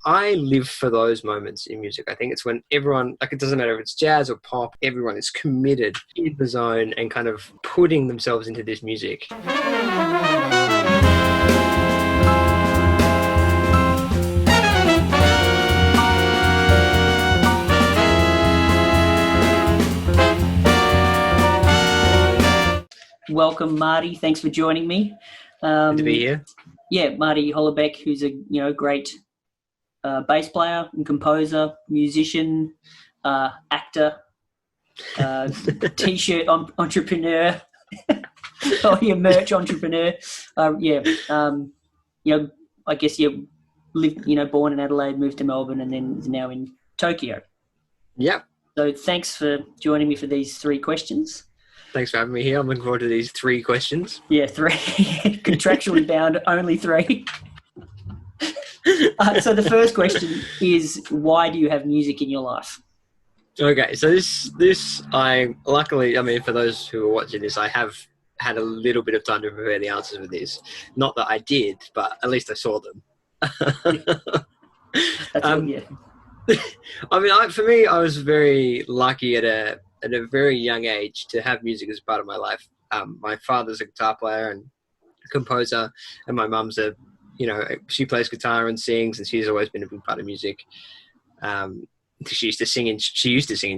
I live for those moments in music. I think it's when everyone, like, it doesn't matter if it's jazz or pop, everyone is committed in the zone and kind of putting themselves into this music. Welcome, Marty. Thanks for joining me. Good to be here. Yeah, Marty Holoubek, who's a great bass player and composer, musician, actor, t-shirt entrepreneur, or your merch entrepreneur. I guess you lived, born in Adelaide, moved to Melbourne, and then is now in Tokyo. Yep. So thanks for joining me for these 3 questions. Thanks for having me here. I'm looking forward to these 3 questions. Yeah, 3. Contractually bound, only 3. So the first question is, why do you have music in your life? Okay, so this I luckily, I mean, for those who are watching this, I have had a little bit of time to prepare the answers for this. Not that I did, but at least I saw them. That's yeah. I mean, for me, I was very lucky at a very young age to have music as part of my life. My father's a guitar player and a composer, and my mum's she plays guitar and sings, and she's always been a big part of music. She used to sing in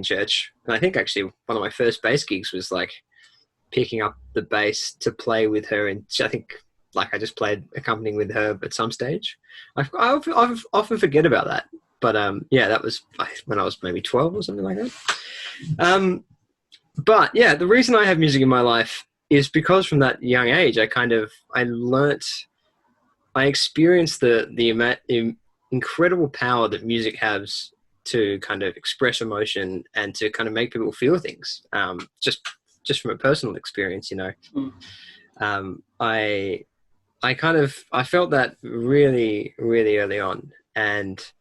church, and I think actually one of my first bass gigs was like picking up the bass to play with her, and I think like I just played accompanying with her at some stage. I often forget about that, but that was when I was maybe 12 or something like that. But yeah, the reason I have music in my life is because from that young age, I experienced the incredible power that music has to kind of express emotion and to kind of make people feel things. Just from a personal experience, I felt that really, really early on, and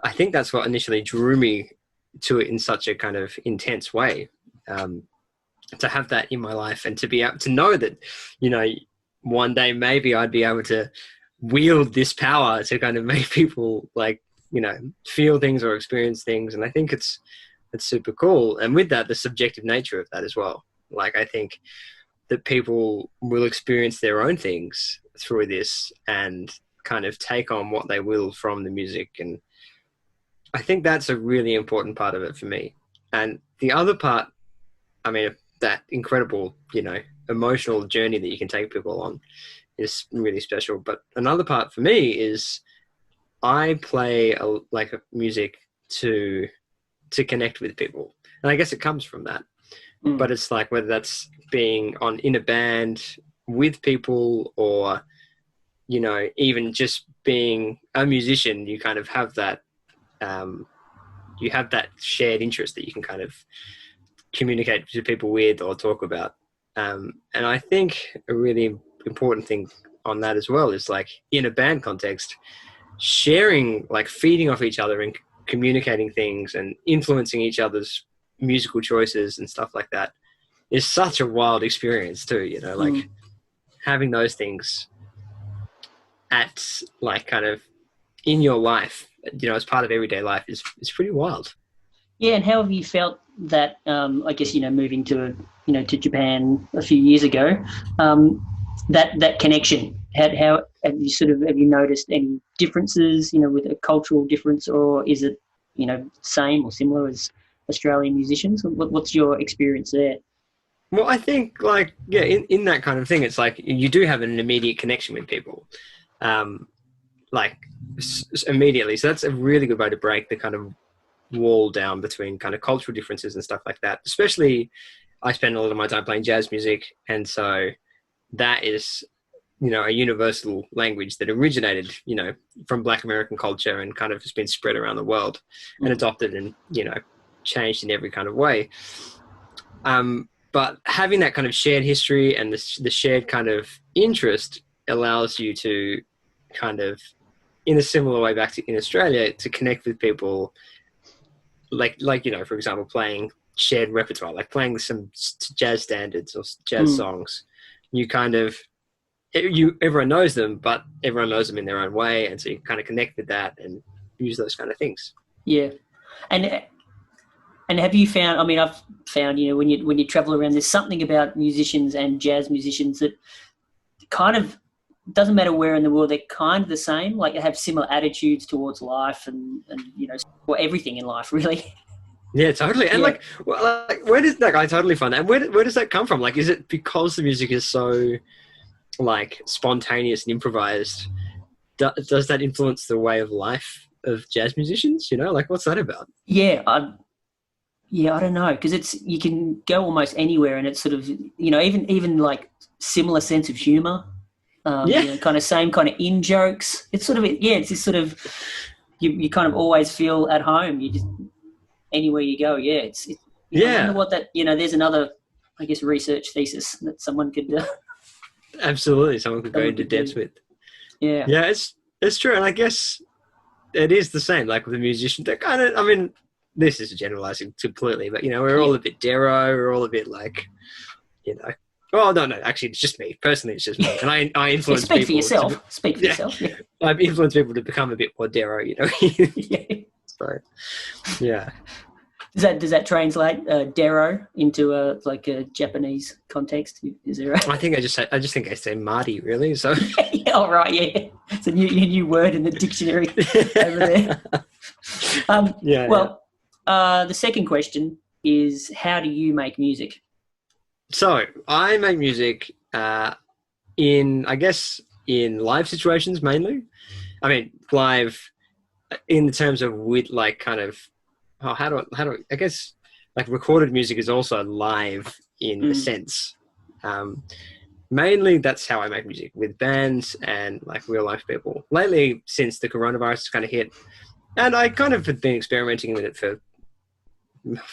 I think that's what initially drew me to it in such a kind of intense way, to have that in my life and to be able to know that, one day maybe I'd be able to wield this power to kind of make people feel things or experience things. And I think it's super cool. And with that, the subjective nature of that as well. Like, I think that people will experience their own things through this and kind of take on what they will from the music. And I think that's a really important part of it for me. And the other part, I mean, that incredible, emotional journey that you can take people on is really special. But another part for me is I play music to connect with people. And I guess it comes from that. But it's like, whether that's being in a band with people or, even just being a musician, you kind of have that, you have that shared interest that you can kind of communicate to people with or talk about. And I think a really important thing on that as well is, like, in a band context, sharing, like feeding off each other and communicating things and influencing each other's musical choices and stuff like that is such a wild experience too, having those things at, like, kind of in your life, as part of everyday life is pretty wild. Yeah. And how have you felt that, I guess, moving to Japan a few years ago, that connection, how have you noticed any differences, with a cultural difference, or is it, same or similar as Australian musicians? What's your experience there? Well, I think, in that kind of thing, it's like you do have an immediate connection with people, immediately. So that's a really good way to break the kind of wall down between kind of cultural differences and stuff like that. Especially, I spend a lot of my time playing jazz music, and so that is, a universal language that originated, from Black American culture and kind of has been spread around the world and adopted and, changed in every kind of way. But having that kind of shared history and the shared kind of interest allows you to kind of, in a similar way back to in Australia, to connect with people, like for example, playing shared repertoire, like playing some jazz standards or jazz songs. You kind of, everyone knows them, but everyone knows them in their own way, and so you kind of connect with that, and use those kind of things. Yeah. And have you found, I mean, I've found, when you travel around, there's something about musicians and jazz musicians that kind of, doesn't matter where in the world, they're kind of the same. Like, they have similar attitudes towards life and or everything in life, really. Yeah, totally. And where does I totally find that. Where does that come from? Like, is it because the music is so like spontaneous and improvised? Does that influence the way of life of jazz musicians? Like, what's that about? Yeah, I don't know, because you can go almost anywhere, and it's sort of even like similar sense of humor. Kind of same kind of in jokes. It's sort of it's this sort of you kind of always feel at home. You just anywhere you go. I wonder what that there's another, I guess, research thesis that someone could absolutely someone could go into depth with. Yeah, it's true, and I guess it is the same. Like with the musicians, they're kind of. I mean, this is generalizing completely, but we're all a bit Dero. We're all a bit like, Oh no! Actually, it's just me. Personally, it's just me, and I influence people. Speak for yourself. Speak for yourself. Yeah. I've influenced people to become a bit more Dero. So, yeah. Does that translate Dero into a Japanese context? Is there? I think I just think I say Marty, really. So. All right. Yeah. It's a new word in the dictionary over there. The second question is, how do you make music? So I make music in live situations mainly. I mean, live in the terms of with like kind of how do I guess like recorded music is also live in a sense. Mainly that's how I make music, with bands and like real life people. Lately, since the coronavirus kind of hit, and I kind of have been experimenting with it for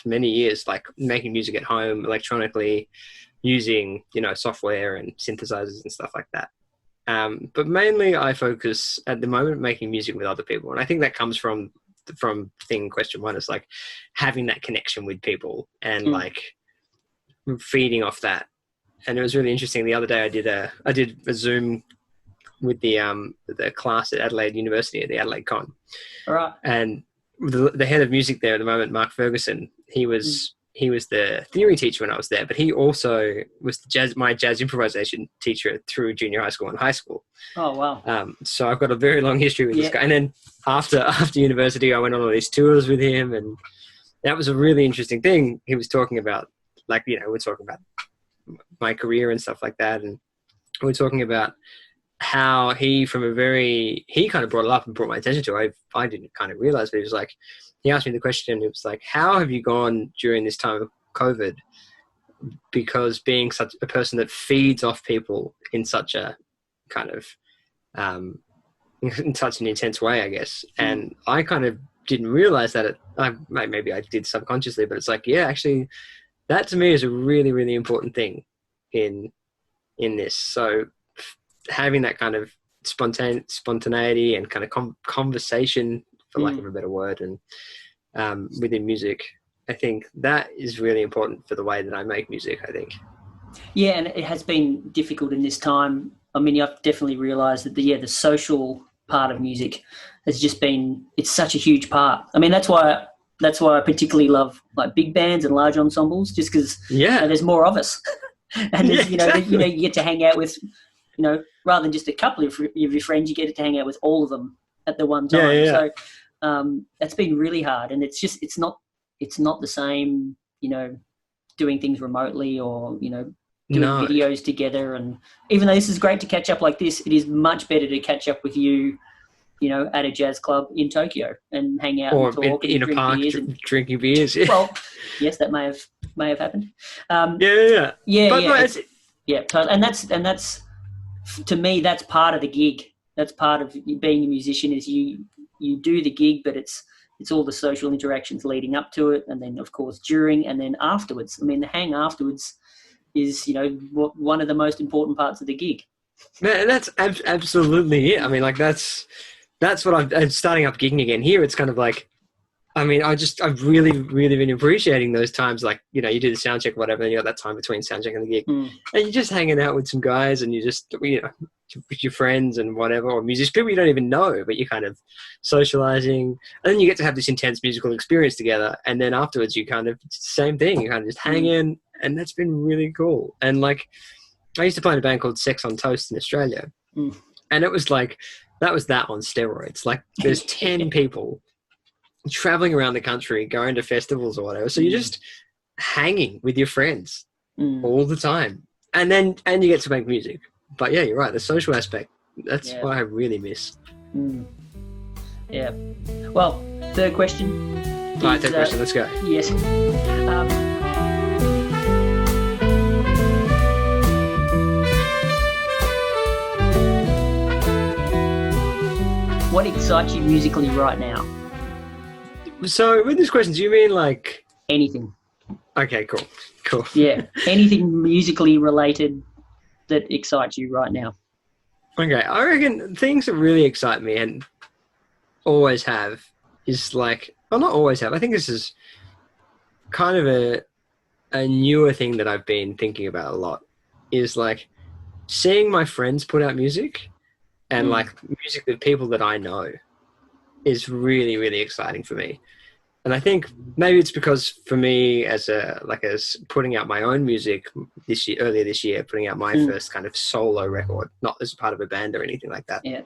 many years, like making music at home electronically, using software and synthesizers and stuff like that. But mainly I focus at the moment making music with other people, and I think that comes from thing question one, is like having that connection with people and like feeding off that. And it was really interesting. The other day I did a Zoom with the class at Adelaide University at the Adelaide Con. All right. And the head of music there at the moment, Mark Ferguson, he was the theory teacher when I was there, but he also was my jazz improvisation teacher through junior high school and high school. Oh, wow. So I've got a very long history with this guy. And then after university, I went on all these tours with him, and that was a really interesting thing. He was talking about, like, we're talking about my career and stuff like that. And we're talking about how he kind of brought it up and brought my attention to it. I didn't kind of realize, but he was like, he asked me the question, it was like, how have you gone during this time of COVID? Because being such a person that feeds off people in such a kind of, in such an intense way, I guess. And I kind of didn't realize that maybe I did subconsciously, but it's like, yeah, actually that to me is a really, really important thing in this. So having that kind of spontaneity and kind of conversation, for lack of a better word, and within music, I think that is really important for the way that I make music, I think. Yeah, and it has been difficult in this time. I mean, I've definitely realised that the social part of music has just been, it's such a huge part. I mean, that's why I particularly love like big bands and large ensembles, just because there's more of us. And there's, you get to hang out with, rather than just a couple of your friends, you get to hang out with all of them at the one time. Yeah. So that's been really hard, and it's not the same, doing things remotely or doing videos together. And even though this is great to catch up like this, it is much better to catch up with you at a jazz club in Tokyo and hang out or and talk in and a park drinking beers. Yeah. Well, yes, that may have happened. Yeah. Totally. And that's to me, that's part of the gig. That's part of being a musician, is you do the gig, but it's all the social interactions leading up to it, and then of course during, and then afterwards. I mean, the hang afterwards is one of the most important parts of the gig. Man, that's absolutely it. I mean, like that's what I'm starting up gigging again. Here it's kind of like I mean, I've really, really been appreciating those times. Like, you know, you do the sound check, whatever, and you got that time between sound check and the gig, and you're just hanging out with some guys, and you just, you know, with your friends and whatever, or musicians, people you don't even know, but you're kind of socializing, and then you get to have this intense musical experience together, and then afterwards you kind of, it's the same thing. You kind of just hang in, and that's been really cool. And like, I used to play in a band called Sex on Toast in Australia, and it was like that on steroids. Like, there's 10 people traveling around the country, going to festivals or whatever. So you're just hanging with your friends all the time. And you get to make music. But yeah, you're right. The social aspect, that's what I really miss. Yeah. Well, third question. All right, third question. Let's go. Yes. What excites you musically right now? So with this question, do you mean like anything? Okay, cool. Yeah, anything musically related that excites you right now. Okay, I reckon things that really excite me and always have is like, well, not always have. I think this is kind of a newer thing that I've been thinking about a lot, is like seeing my friends put out music and like music with people that I know is really, really exciting for me. And I think maybe it's because for me as putting out my own music earlier this year, putting out my first kind of solo record, not as part of a band or anything like that. Yeah.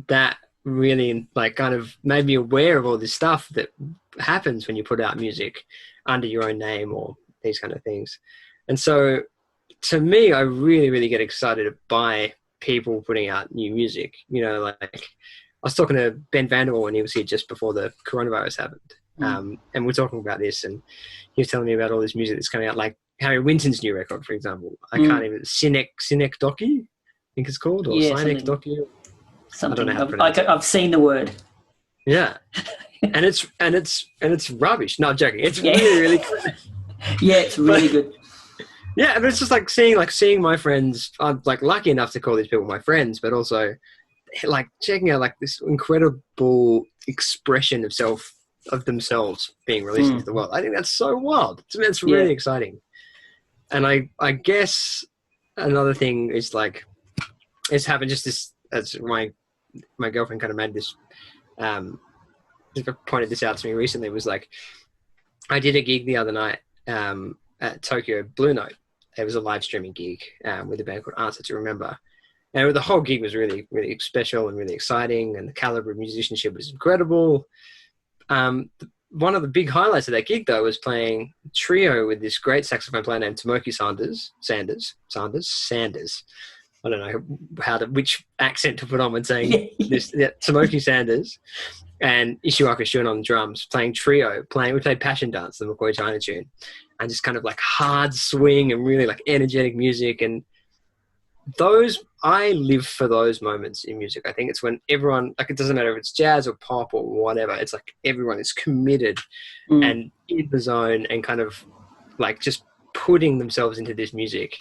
That really like kind of made me aware of all this stuff that happens when you put out music under your own name or these kind of things. And so to me, I really, really get excited by people putting out new music. You know, like I was talking to Ben Vanderwall when he was here just before the coronavirus happened. And we're talking about this, and he was telling me about all this music that's coming out, like Harry Winton's new record, for example. I can't even, Sinek Doki, I think it's called, or Sinek Doki. Something. I don't know how to I've seen the word. Yeah. and it's rubbish. No, I'm joking. It's really, really good. Yeah, it's really good. Yeah, but it's just like seeing my friends. I'm like lucky enough to call these people my friends, but also like checking out like this incredible expression of themselves being released into the world. I think that's so wild. It's really exciting. And I guess another thing is like, it's happened just this, as my girlfriend kind of made this, pointed this out to me recently, was like, I did a gig the other night at Tokyo Blue Note. It was a live streaming gig with a band called Answer to Remember. And the whole gig was really, really special and really exciting, and the caliber of musicianship was incredible. One of the big highlights of that gig, though, was playing trio with this great saxophone player named Tomoki Sanders. I don't know which accent to put on when saying this. Yeah, Tomoki Sanders and Ishiwaka Shun on drums, playing trio. We played Passion Dance, the McCoy China tune, and just kind of like hard swing and really like energetic music. And I live for those moments in music. I think it's when everyone, like, it doesn't matter if it's jazz or pop or whatever, it's like everyone is committed and in the zone and kind of like just putting themselves into this music.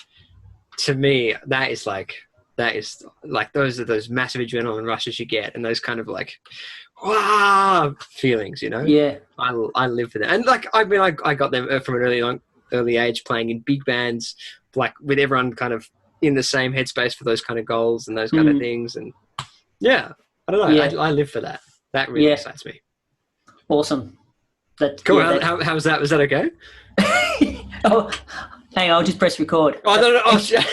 To me, that is like those are those massive adrenaline rushes you get, and those kind of like wow feelings, you know. Yeah, I live for that. And like I mean, I got them from an early age, playing in big bands, like with everyone kind of in the same headspace for those kind of goals and those kind of things. And yeah, I don't know. I live for that. That really excites me. Awesome. Cool. How was that? Was that okay? Oh, hang on, I'll just press record. Oh, no. Oh, shit.